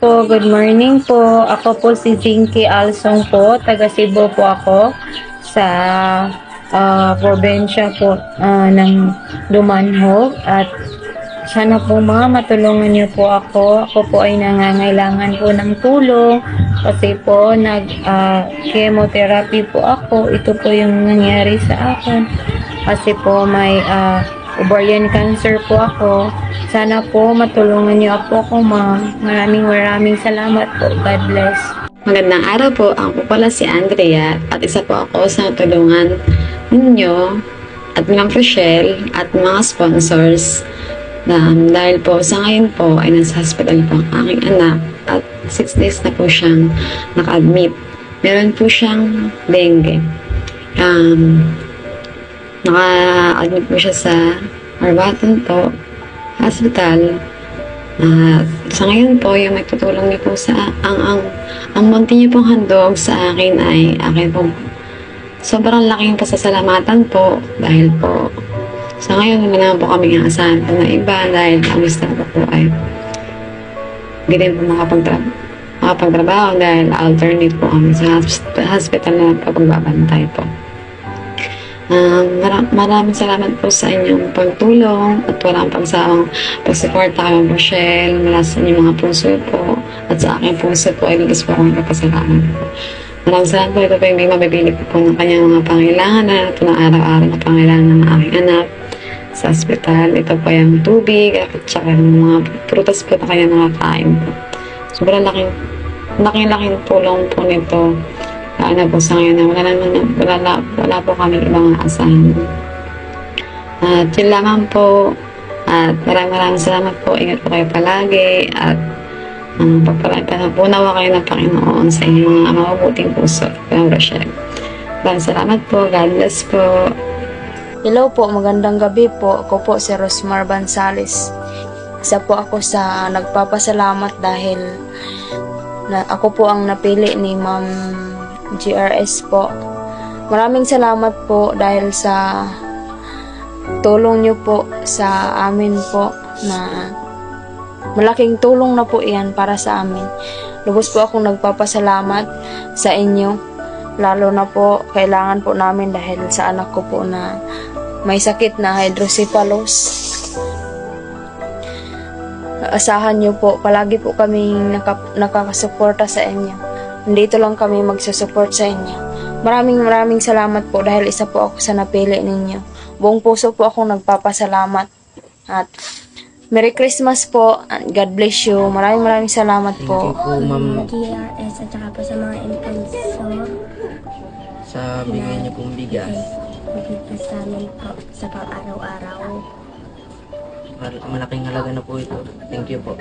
po, good morning po. Ako po si Zinky Alsong po, taga Cebu po ako sa probinsya po ng Dumanhog at sana po matulungan niyo po ako. Ako po ay nangangailangan po ng tulong kasi po chemotherapy po ako. Ito po yung nangyari sa akin kasi po may ovarian cancer po ako. Sana po matulungan niyo po ako, ma'am. Maraming salamat po. God bless. Magandang araw po. Ako pala si Andrea at isa po ako sa tulungan ninyo at Ma'am Rochelle at mga sponsors. Dahil po sa ngayon po ay nasa hospital po ang aking anak at 6 days na po siyang naka-admit. Meron po siyang dengue. Naka-admit po siya sa Arbaton po hospital. Sa ngayon po, yung magtutulong niyo po sa ang munti niyo pong handog sa akin ay akin po sobrang laking pasasalamatan po dahil po sa ngayon wala naman po kami ng asahan po na iba dahil ang mister ko po ay hindi rin po makapagtrabaho dahil alternate po kami sa hospital na pagbabantay po. Maraming salamat po sa inyong pagtulong at walang pagsawang pagsuporta kay Ma'am Rochelle mula sa inyong mga puso po at sa aking puso po ay lubos po akong kapasalamat po. Maraming salamat po. Ito po yung may mabibili po ng kanyang mga pangailangan na ito ng araw-araw na pangailangan ng aking anak sa hospital. Ito po yung tubig at saka yung mga prutas po na kanyang nakakain po. Sobrang laking tulong po nito. Po sa ngayon na wala po kami ibang asahan. At yun lamang po. At maraming salamat po. Ingat po kayo palagi. At pagpapanawa kayo ng Panginoon sa inyong mga mabuting puso. Ma'am Rochelle. Maraming salamat po. God bless po. Hello po, magandang gabi po. Ako po si Rosmar Bansales. Isa po ako sa nagpapasalamat dahil ako po ang napili ni Ma'am GRS po. Maraming salamat po dahil sa tulong nyo po sa amin po na malaking tulong na po iyan para sa amin. Lubos po akong nagpapasalamat sa inyo. Lalo na po kailangan po namin dahil sa anak ko po na may sakit na hydrocephalus. Asahan nyo po, palagi po kaming nakakasuporta sa inyo. Dito lang kami magsusupport sa inyo. Maraming salamat po dahil isa po ako sa napili ninyo. Buong puso po akong nagpapasalamat. At Merry Christmas po. And God bless you. Maraming salamat po. Thank you po, Ma'am GRS at saka po sa mga sponsor sa bigay niyo pong bigas. Bigay sa amin po sa pang-araw-araw. Malaking halaga na po ito. Thank you po.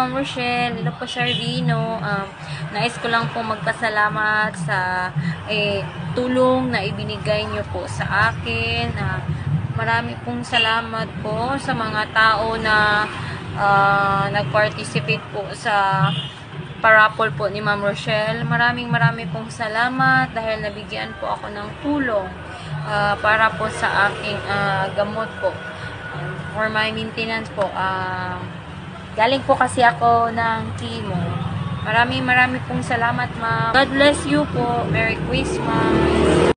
Ma'am Rochelle, ito po Sardino. Nais ko lang po magpasalamat sa tulong na ibinigay niyo po sa akin. Marami pong salamat po sa mga tao na nag-participate po sa parapol po ni Ma'am Rochelle. Maraming pong salamat dahil nabigyan po ako ng tulong para po sa aking gamot po. For my maintenance po. Galing po kasi ako ng chemo. Maraming pong salamat, ma'am. God bless you po. Merry Christmas.